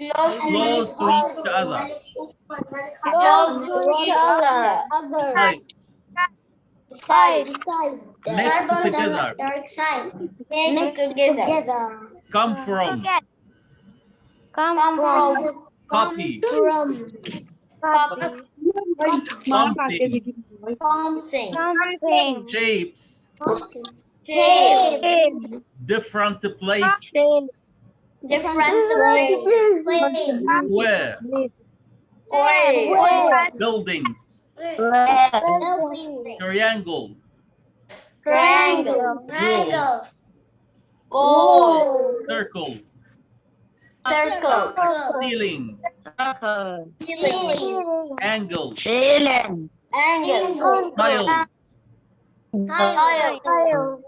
Close to each other. Close to each other. Side. Side. Mixed together. Mixed together. Come from. Come from. Copy. Copy. Something. Something. Shapes. Shapes. Different places. Different places. Square. Square. Buildings. Triangle. Triangle. Wall. Wall. Circle. Circle. Ceiling. Ceiling. Angle. Angle. Tile. Tile.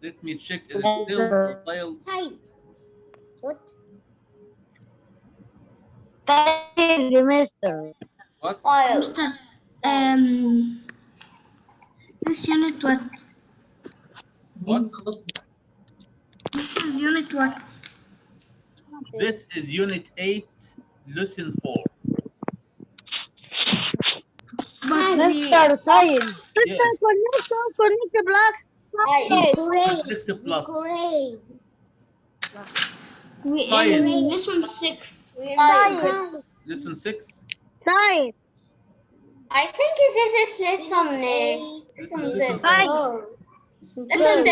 Let me check. Is it tiles or tiles? What? Tile. This unit what? What? This is unit what? This is Unit 8, Lesson 4. But we, Yes. Connect plus. we Science. in lesson 6. Lesson 6. I think this is lesson This is seven. lesson 7.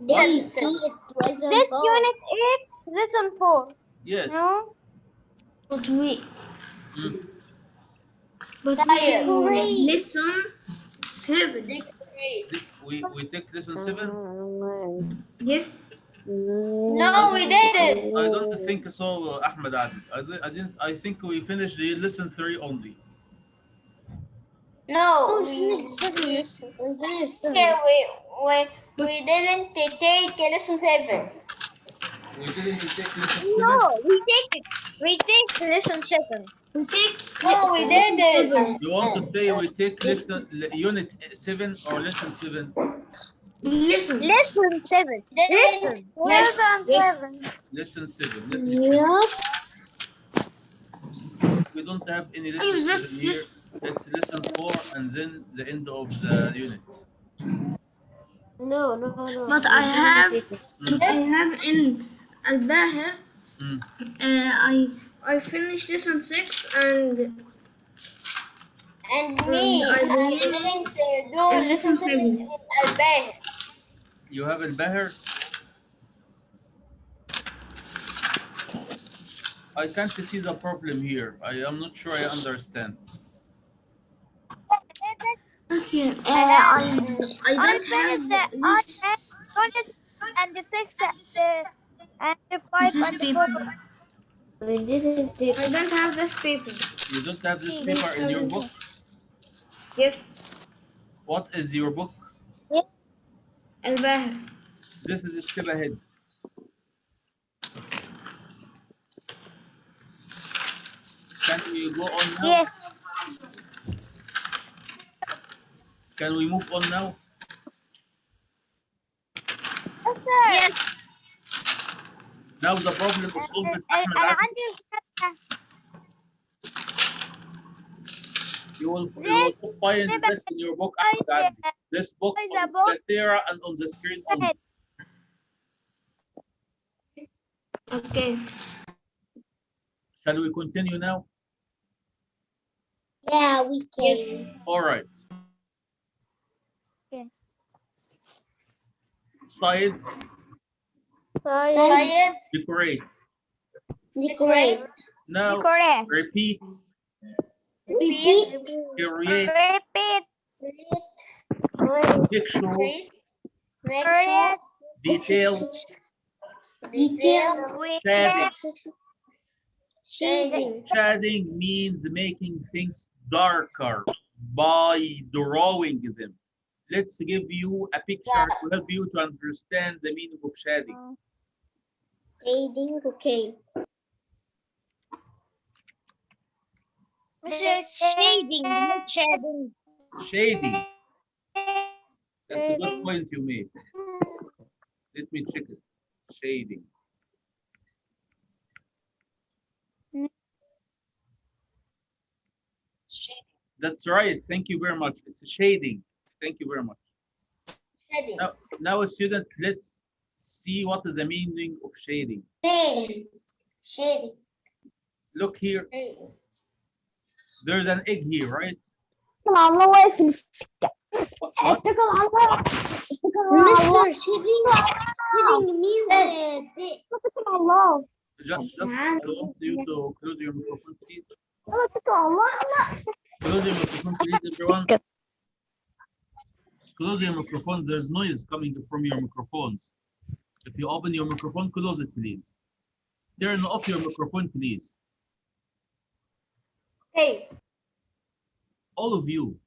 Lesson seven. This unit is lesson 4. Yes. No? But we Mm. in lesson 7. We take lesson 7. Yes. No, we didn't. I don't think so, Ahmed Adil. I didn't. I think we finished the lesson 3 only. No. Okay, we didn't take lesson 7. We didn't take lesson 7. We take lesson 7. We take No, we lesson didn't. 7. You want to say we take lesson Unit 7 or lesson 7? Lesson. Lesson 7. Listen. Lesson Yes. 7. Lesson 7. Let me check. We don't have any lesson Oh, 7 here. this. It's lesson 4 and then the end of the unit. But I have in Al-Bahir. Mm. I finished lesson 6 and Me, I I believe didn't do in lesson 7. Al-Bahir. You have Al-Bahir? I can't see the problem here. I am not sure I understand. Okay. I don't have this. And the 6 and the 5 This is and the paper. 4. I don't have this paper. You don't have this paper in your book? Yes. What is your book? Al-Bahir. This is still ahead. Can we go on now? Yes. Can we move on now? Yes. Now the problem is solved with Ahmed أنا Adil. عندي You will find this in your book, Ahmed Adil. This book on the Sierra and on the screen only. Okay. Shall we continue now? Yeah, we can. Yes. All right. Okay. Side, Science. decorate. Decorate. Now Correct. repeat, Repeat. create, Repeat. picture, Correct. detail, Detail. shading. Shading. Shading means making things darker by drawing them. Let's give you a picture to help you to understand the meaning of shading. Shading. Okay. This is shading, not shading. Shading. That's a good point you made. Let me check it. Shading. That's right. Thank you very much. It's a shading. Thank you very much. Shading. Now, student, let's see what is the meaning of shading. Shading. Shading. Look here. Shading. There's an egg here, right? الله واقف في السكة. What? اتكل على الله. اتكل على الله. Mr. Shading. Shading means اتكل على الله. Just I want you to close your microphone, please. اتكل على الله. Close your microphone, please, everyone. Close your microphone. There's noise coming from your microphones. If you open your microphone, close it, please. Turn off your microphone, please. Okay. All of you.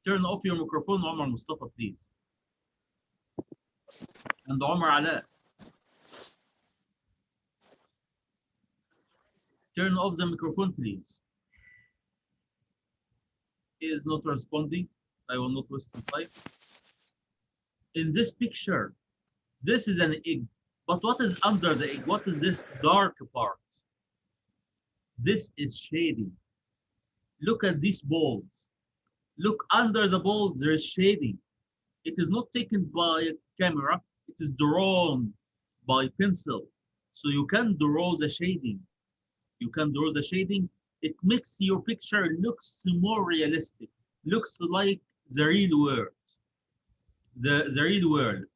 Turn off your microphone, Omar Mustafa, please. And Omar Ala. Turn off the microphone, please. He is not responding. I will not waste time. In this picture, this is an egg. But what is under the egg? What is this dark part? This is shading. Look at these balls. Look under the balls, there is shading. It is not taken by a camera. It is drawn by pencil. So you can draw the shading. It makes your picture looks more realistic. Looks like the real world. The real world.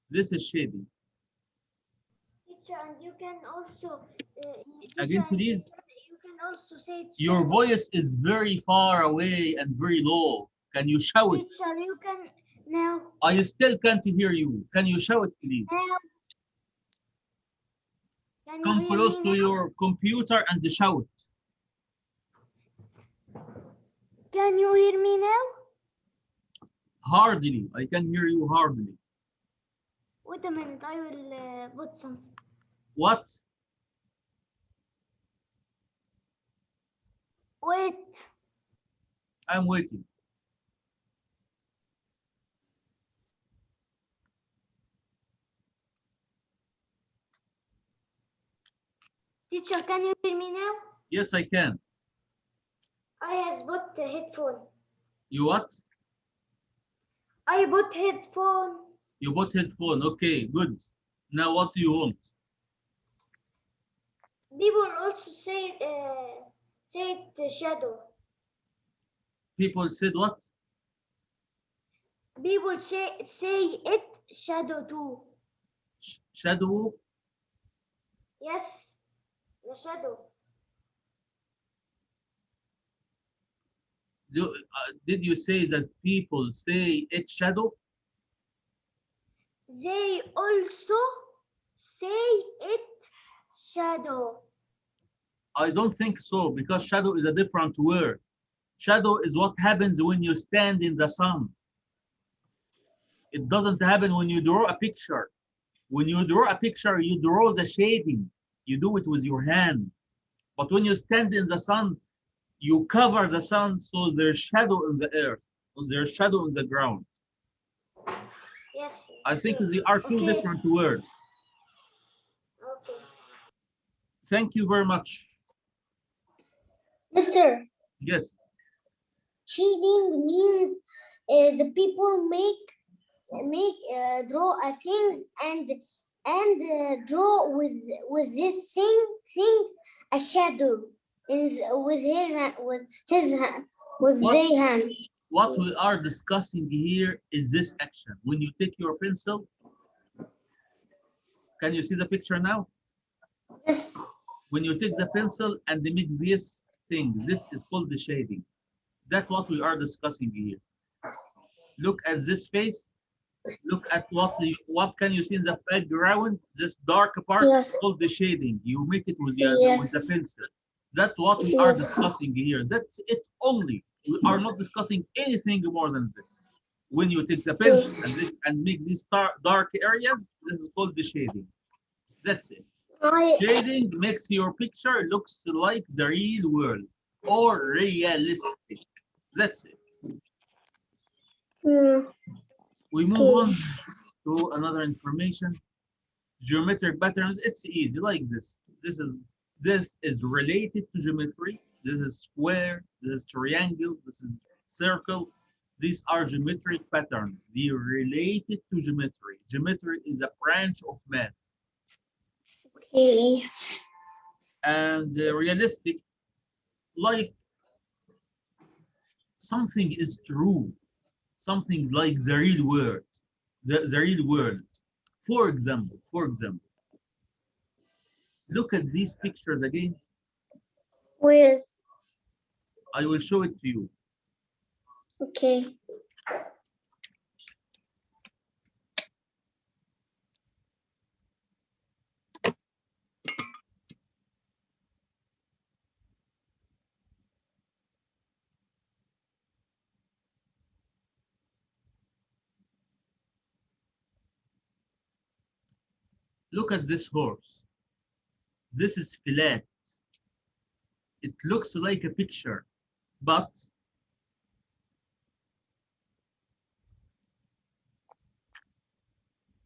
This is shading. Teacher, and you can also Again, please. You can also say Your voice is very far away and very low. Can you shout? Teacher, you can now. I still can't hear you. Can you shout, please? Now. Can you Come hear close me to now? your computer and shout. Can you hear me now? Hardly. I can hear you hardly. Wait a minute, I will put something. What? Wait. I'm waiting. Teacher, can you hear me now? Yes, I can. I has put the headphone. You what? I put headphone. You bought headphone. Okay, good. Now what do you want? People also say it shadow. People said what? People say it shadow too. Shadow? Yes, the shadow. Did you say that people say it's shadow? They also say it shadow. I don't think so, because shadow is a different word. Shadow is what happens when you stand in the sun. It doesn't happen when you draw a picture. When you draw a picture, you draw the shading. You do it with your hand. But when you stand in the sun, you cover the sun, so there's shadow in the earth, or there's shadow in the ground. Yes. I think they are two different words. Okay. Thank you very much. Mister, Yes. shading means the people draw a things and draw with this things a shadow with their hand. What we are discussing here is this action. When you take your pencil, can you see the picture now? Yes. When you take the pencil and they make this thing, this is called the shading. That's what we are discussing here. Look at this face. Look at what can you see in the background? This dark part is called the shading. You make it with the pencil. That's what we are discussing here. That's it only. We are not discussing anything more than this. When you take the pencil and make these dark areas, this is called the shading. That's it. Shading makes your picture looks like the real world or realistic. That's it. We move on to another information. Geometric patterns. It's easy like this. This is related to geometry. this is square, this is triangle, this is circle. These are geometric patterns. They are related to geometry. Geometry is a branch of math. Okay. And realistic, like something is true, something like the real world, the real world. For example, look at these pictures again. Where? I will show it to you. Okay. Look at this horse. This is flat. It looks like a picture, but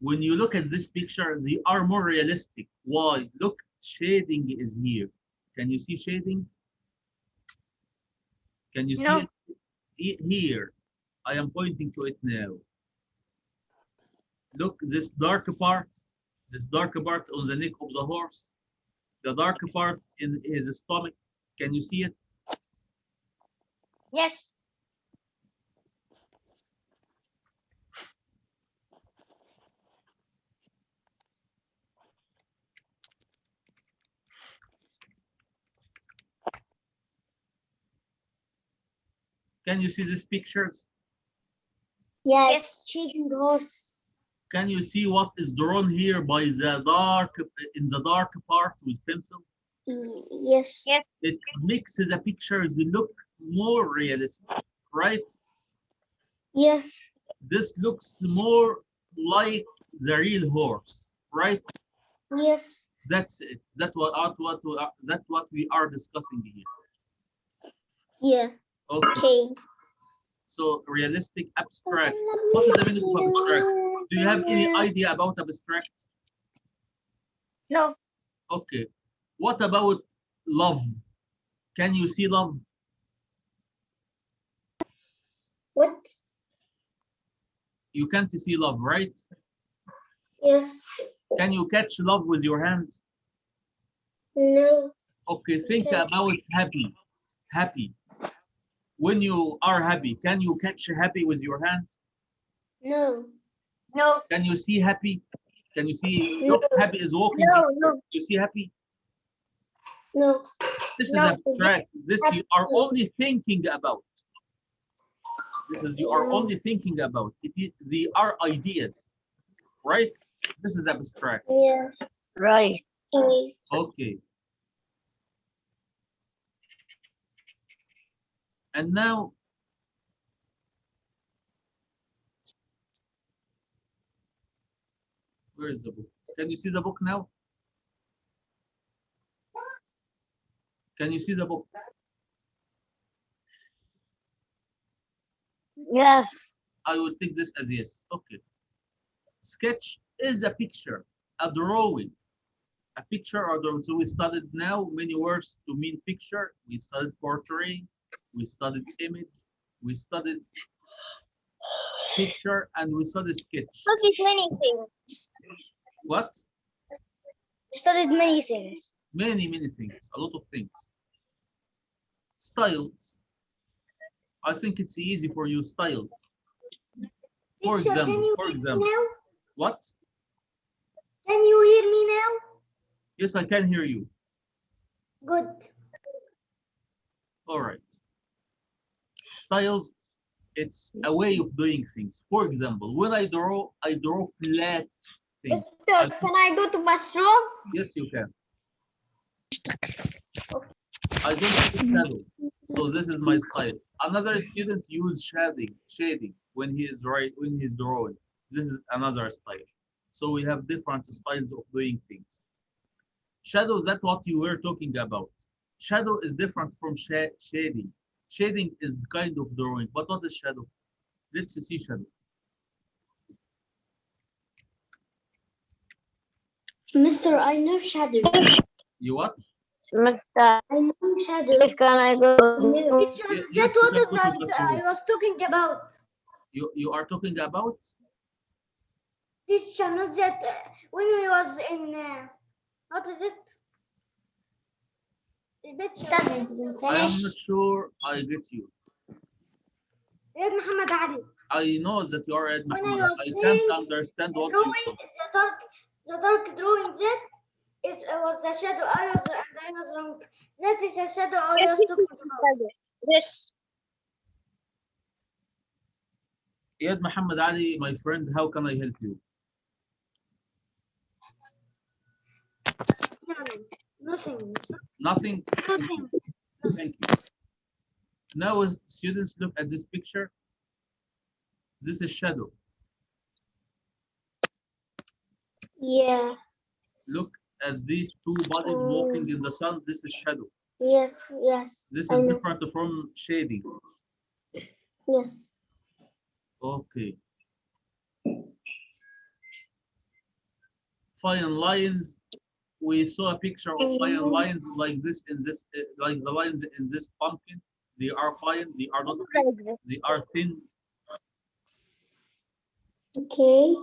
when you look at this picture, they are more realistic. Why? Look, shading is here. Can you see shading? Can you see No. it? Here? I am pointing to it now. Look, this dark part on the neck of the horse, the dark part in his stomach. Can you see it? Yes. Can you see these pictures? Yes. Cheating horse. Can you see what is drawn here by the dark part with pencil? Yes. Yes. It makes the pictures look more realistic, right? Yes. This looks more like the real horse, right? Yes. That's it. That's what we are discussing here. Yeah. Okay. Okay. So realistic, abstract. What is the meaning of abstract? Do you have any idea about abstract? No. Okay. What about love? Can you see love? What? You can't see love, right? Yes. Can you catch love with your hand? No. Okay, think Okay. about happy. Happy. When you are happy, can you catch happy with your hand? No. No. Can you see happy? Can you see, No. look, happy is walking. No, no. You see happy? No. This is No. abstract. This you are only thinking about. This is you are only thinking about. They are ideas, right? This is abstract. Yes. Right. Okay. Okay. And now, where is the book? Can you see the book now? Can you see the book? Yes. I will take this as yes. Okay. Sketch is a picture, a drawing. A picture or drawing. So we studied now many words to mean picture. We studied portrait. We studied image. We studied picture, and we studied sketch. Studied many things. What? Studied many things. Many things. A lot of things. Styles. I think it's easy for you. Styles. For example. What? Can you hear me now? Yes, I can hear you. Good. All right. Styles, it's a way of doing things. For example, when I draw flat things. Mister, can I go to bathroom? Yes, you can. I don't use shadow, so this is my style. Another student use shading when he's drawing. This is another style. So we have different styles of doing things. Shadow, that's what you were talking about. Shadow is different from shading. Shading is kind of drawing, but what is shadow? Let's see shadow. Mister, I know shadow. You what? Mr. I know shadow. Please can I go? Teacher, Yes, that's you what can is go to the I room. was talking about. You are talking about? Teacher, not that when we was in what is it? I am not sure I get you. Ed Muhammad Ali. I know that you are Ed When Mahmoud. I was I can't saying understand what you drawing, said. the dark drawing that it was the shadow I was wrong. That is a shadow I was talking about. Yes. Ed Muhammad Ali, my friend, how can I help you? Nothing. Nothing? Nothing. Thank you. Now, students, look at this picture. This is shadow. Yeah. Look at these two bodies walking in the sun. This is shadow. Yes. Yes. This I is know. different from shading. Yes. Okay. Fine lines. We saw a picture of fine lines like this in this, like the lines in this pumpkin. They are fine. They are not thick. They are thin. Okay.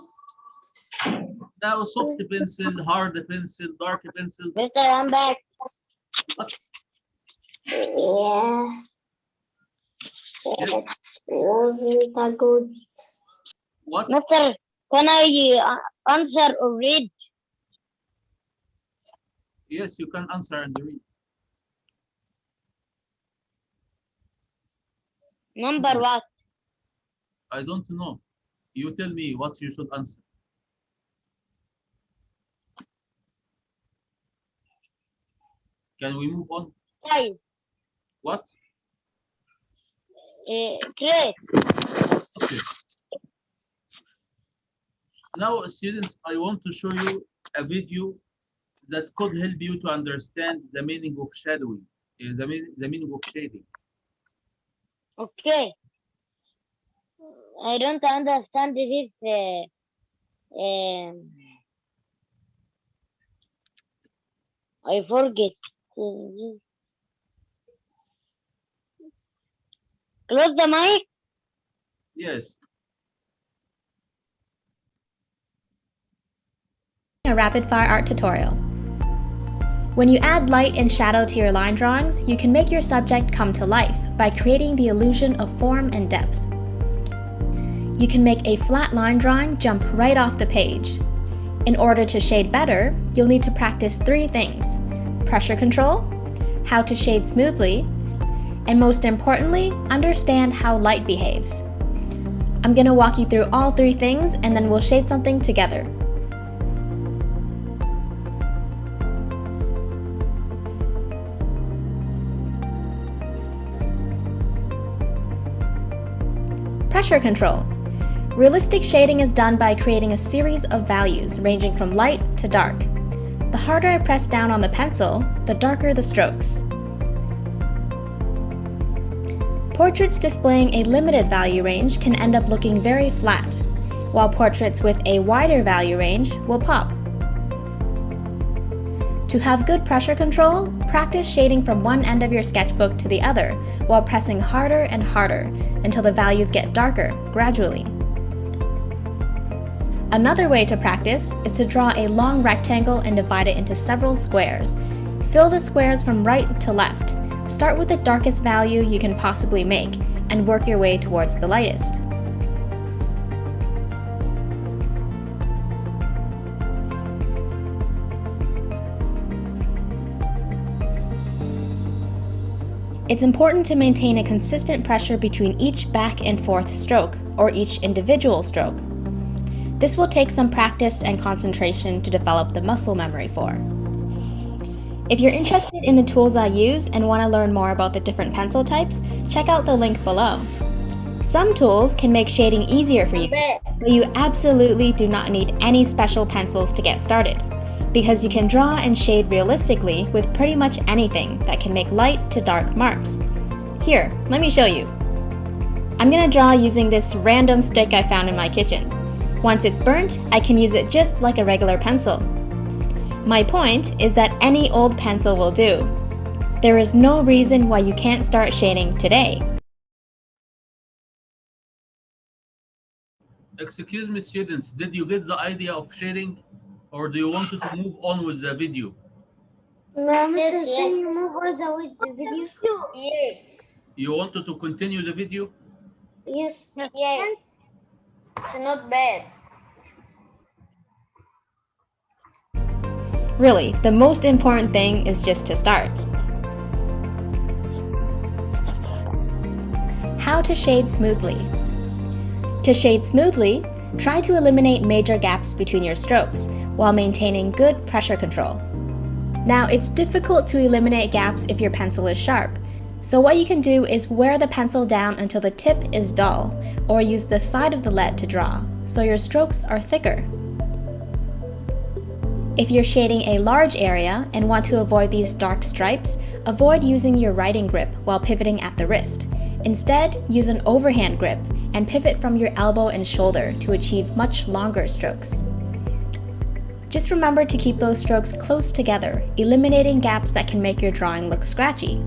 Now, soft pencil, hard pencil, dark pencil. Mr. I'm back. Yeah. That's really good. What? Mr. Can I answer or read? Yes, you can answer and read. Number what? I don't know. You tell me what you should answer. Can we move on? 5. What? Great. Okay. Now, students, I want to show you a video that could help you to understand the meaning of shadowing, the meaning of shading. Okay. I don't understand this. I forget. Close the mic. Yes. A rapid fire art tutorial. When you add light and shadow to your line drawings, you can make your subject come to life by creating the illusion of form and depth. You can make a flat line drawing jump right off the page. In order to shade better, you'll need to practice 3 things: pressure control, how to shade smoothly, and most importantly, understand how light behaves. I'm going to walk you through all 3 things and then we'll shade something together. Pressure control. Realistic shading is done by creating a series of values ranging from light to dark. The harder I press down on the pencil, the darker the strokes. Portraits displaying a limited value range can end up looking very flat, while portraits with a wider value range will pop. To have good pressure control, practice shading from one end of your sketchbook to the other while pressing harder and harder until the values get darker gradually. Another way to practice is to draw a long rectangle and divide it into several squares. Fill the squares from right to left. Start with the darkest value you can possibly make and work your way towards the lightest. It's important to maintain a consistent pressure between each back and forth stroke, or each individual stroke. This will take some practice and concentration to develop the muscle memory for. If you're interested in the tools I use and want to learn more about the different pencil types, check out the link below. Some tools can make shading easier for you, but you absolutely do not need any special pencils to get started, because you can draw and shade realistically with pretty much anything that can make light to dark marks. Here, let me show you. I'm gonna draw using this random stick I found in my kitchen. Once it's burnt, I can use it just like a regular pencil. My point is that any old pencil will do, There is no reason why you can't start shading today. Excuse me, students, did you get the idea of shading, or do you want to move on with the video? Mr. Can you move on the video? Yes. You wanted to continue the video? Yes. Yes. It's not bad. Really, the most important thing is just to start. How to shade smoothly. To shade smoothly, try to eliminate major gaps between your strokes while maintaining good pressure control. Now, it's difficult to eliminate gaps if your pencil is sharp, so what you can do is wear the pencil down until the tip is dull, or use the side of the lead to draw, so your strokes are thicker. If you're shading a large area and want to avoid these dark stripes, avoid using your writing grip while pivoting at the wrist. Instead, use an overhand grip and pivot from your elbow and shoulder to achieve much longer strokes. Just remember to keep those strokes close together, eliminating gaps that can make your drawing look scratchy.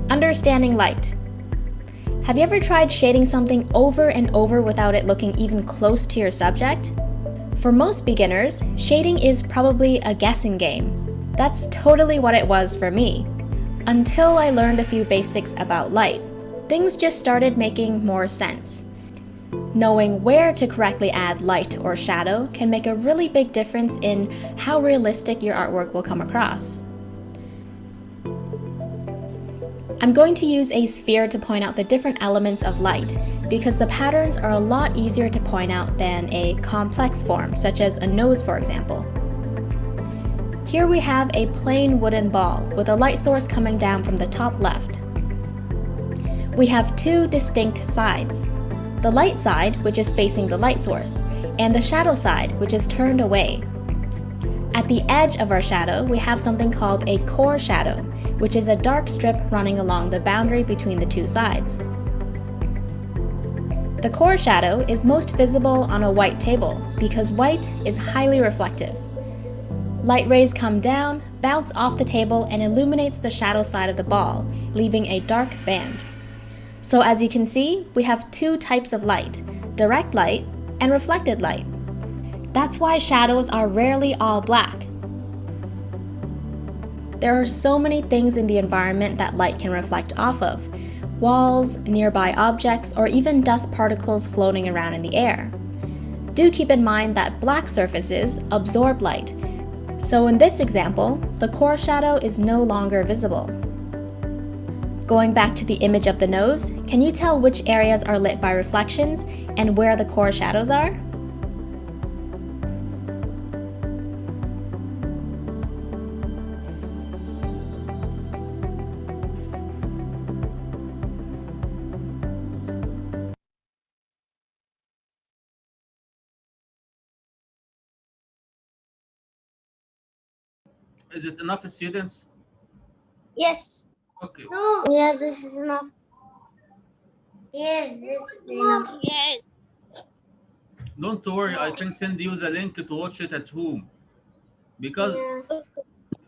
Understanding light. Have you ever tried shading something over and over without it looking even close to your subject? For most beginners, shading is probably a guessing game. That's totally what it was for me. Until I learned a few basics about light, things just started making more sense. Knowing where to correctly add light or shadow can make a really big difference in how realistic your artwork will come across. I'm going to use a sphere to point out the different elements of light because the patterns are a lot easier to point out than a complex form, such as a nose, for example. Here we have a plain wooden ball with a light source coming down from the top left. We have two distinct sides: the light side, which is facing the light source, and the shadow side, which is turned away. At the edge of our shadow, we have something called a core shadow, which is a dark strip running along the boundary between the two sides. The core shadow is most visible on a white table because white is highly reflective. Light rays come down, bounce off the table, and illuminates the shadow side of the ball, leaving a dark band. So as you can see, we have two types of light: direct light and reflected light. That's why shadows are rarely all black. There are so many things in the environment that light can reflect off of: walls, nearby objects, or even dust particles floating around in the air. Do keep in mind that black surfaces absorb light, so in this example, the core shadow is no longer visible. Going back to the image of the nose, can you tell which areas are lit by reflections and where the core shadows are? Is it enough, students? Yes. Okay. No. Yeah, this is enough. Yes, this is enough. Yes. Don't worry, I can send you the link to watch it at home. Because Yeah.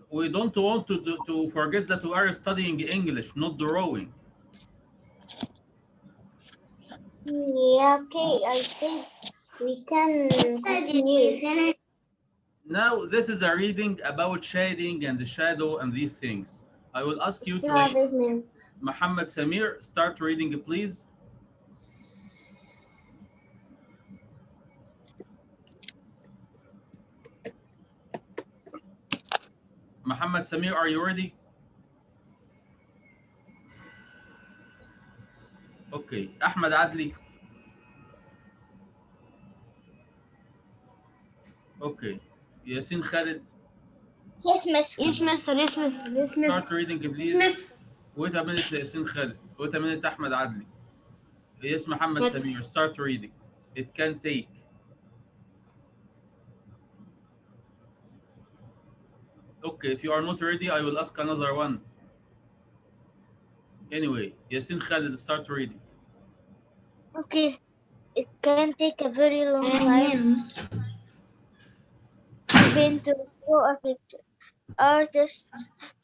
we don't want to forget that we are studying English, not drawing. Yeah, okay, I think we can continue. Now, this is a reading about shading and the shadow and these things. I will ask you to You have read. 8 minutes. Muhammad Samir, start reading, please. Muhammad Samir, are you ready? Okay. Ahmed Adli. Okay. Yasin Khalid, Yes, miss. Yes, mister. Yes, mister. Yes, mister. start reading, please. Yes, mister. Wait a minute, Yasin Khalid. Wait a minute, Ahmed Adli. Yes, Muhammad What? Samir, start reading. It can take. Okay, if you are not ready, I will ask another one. Anyway, Yasin Khalid, start reading. Okay. It can take a very long I am time here, Mr. to paint to draw a picture. Artists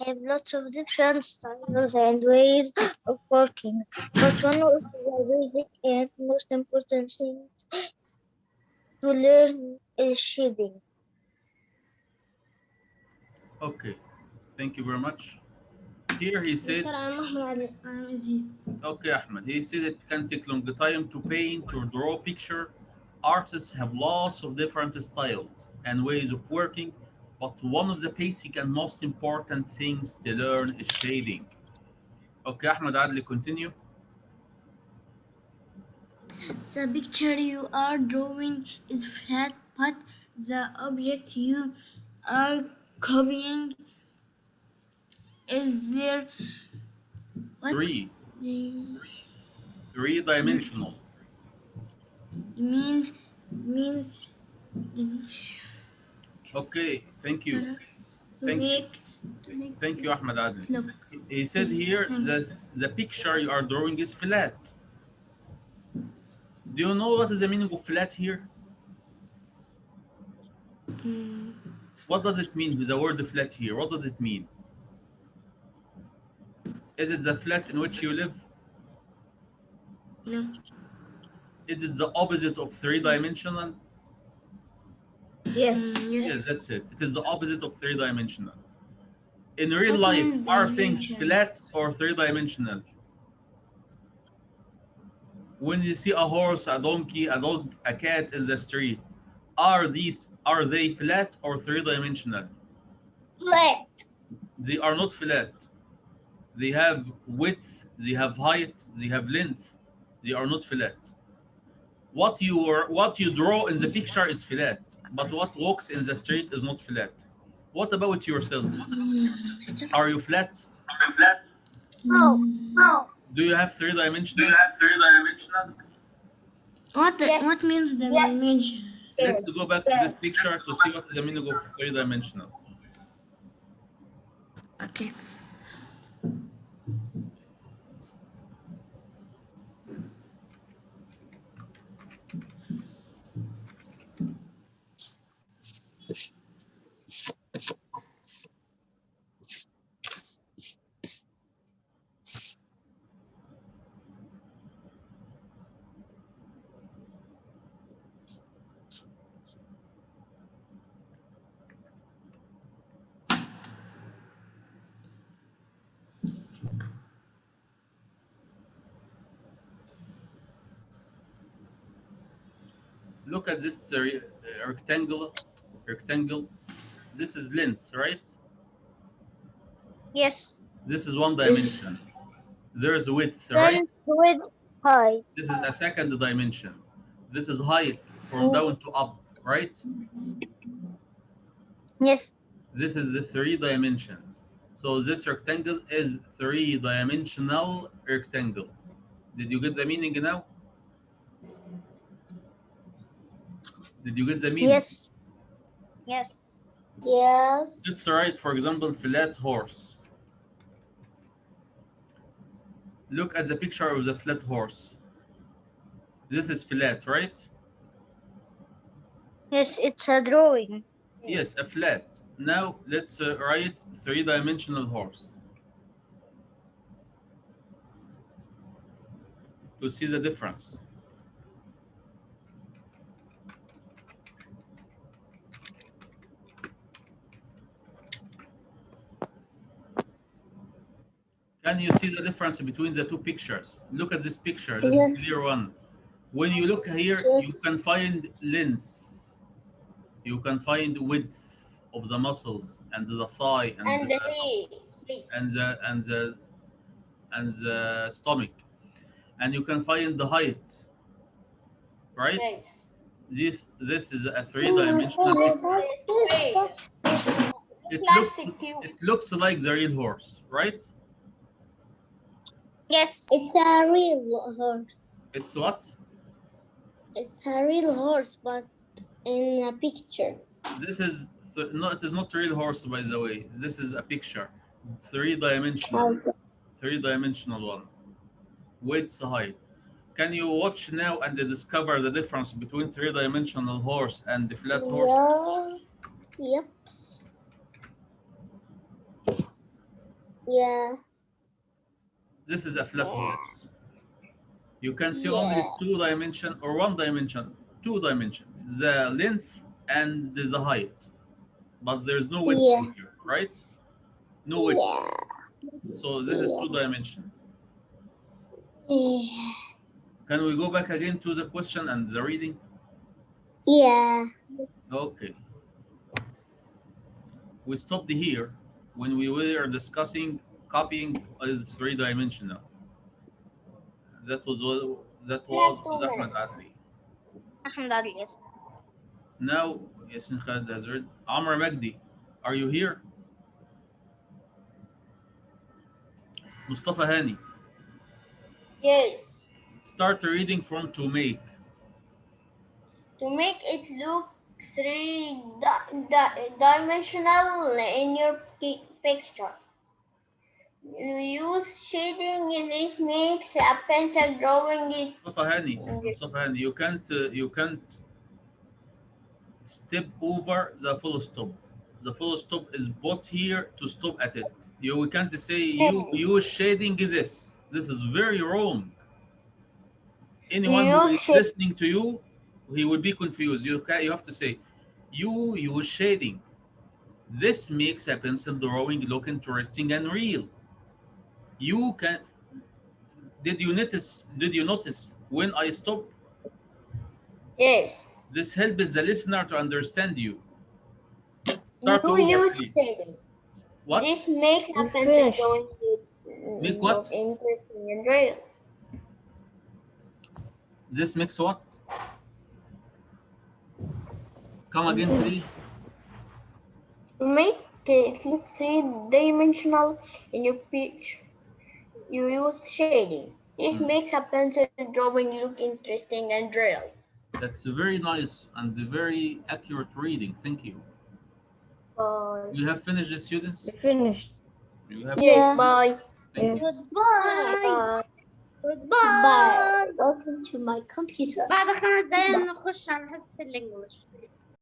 have lots of different styles and ways of working, but one of the basic and most important things to learn is shading. Okay, thank you very much. Here he said, Mr. I'm here. okay, Ahmed, he said it can take long time to paint or draw a picture. Artists have lots of different styles and ways of working, but one of the basic and most important things to learn is shading. Okay, Ahmed Adli, continue. The picture you are drawing is flat, but the object you are copying is there. What Three, means three-dimensional. means Okay, thank you. to Thank you. make Thank you, Ahmed Adli. look. He said here that the picture you are drawing is flat. Do you know what is the meaning of flat here? What does it mean with the word flat here? What does it mean? Is it the flat in which you live? No. Is it the opposite of three-dimensional? Yes. Yes, Yes. that's it. It is the opposite of three-dimensional. In real What life, means are things dimensions? flat or three-dimensional? When you see a horse, a donkey, a dog, a cat in the street, are they flat or three-dimensional? Flat. They are not flat. They have width, they have height, they have length. They are not flat. What you draw in the picture is flat, but what walks in the street is not flat. What about yourself? Are you flat? No. No. Do you have three-dimensional? Yes. What means the Yes. dimension? Let's go back to this picture to see what is the meaning of three-dimensional. Okay. Look at this rectangle. This is length, right? Yes. This is one dimension. There's width, right? Then with height. This is a second dimension. This is height from down to up, right? Yes. This is the three dimensions. So this rectangle is three-dimensional rectangle. Did you get the meaning now? Did you get the meaning? Yes. Yes. Yes. Let's write, for example, flat horse. Look at the picture of the flat horse. This is flat, right? Yes, it's a drawing. Yes, a flat. Now let's write three-dimensional horse. To see the difference. Can you see the difference between the two pictures? Look at this picture, this is clear one. When you look here, you can find length. You can find width of the muscles and the thigh and the stomach. And you can find the height, right? This is a three-dimensional picture. It looks like the real horse, right? Yes. It's a real horse. It's what? It's a real horse, but in a picture. This is So, no, it is not real horse, by the way. This is a picture, three-dimensional one. Width, height. Can you watch now and discover the difference between three-dimensional horse and the flat horse? Yeah. Yep. Yeah. This is a flat horse. You can see only 2 dimension or 1 dimension, 2 dimension, the length and the height, but there's no width Yeah. here, right? No width. Yeah. So this is 2 dimension. Yeah. Can we go back again to the question and the reading? Yeah. Okay. We stopped here when we were discussing copying as 3-dimensional. That was with Ahmed Adli. Ahmed Adli, yes. Now, Yasin Khalid has read. Amr Magdi, are you here? Mustafa Hani, Yes. start reading from to make. To make it look three-dimensional in your picture, you use shading. This makes a pencil drawing it. Mustafa Hani, you can't step over the full stop. The full stop is put here to stop at it. We can't say you use shading this. This is very wrong. Anyone who is listening to you, he will be confused. You have to say, you use shading. This makes a pencil drawing look interesting and real. You can. Did you notice when I stop? Yes. This helps the listener to understand you. You use shading. What? This makes a pencil drawing Make what? interesting and real. This makes what? Come again, please. To make it look three-dimensional in your picture, you use shading. This makes a pencil drawing look interesting and real. That's very nice and very accurate reading. Thank you. You have finished the students? Finished. You have Yes, bye. Thank you. Goodbye. Goodbye. Welcome to my computer. بعد 5 دقايق نخش على حصة الإنجليش.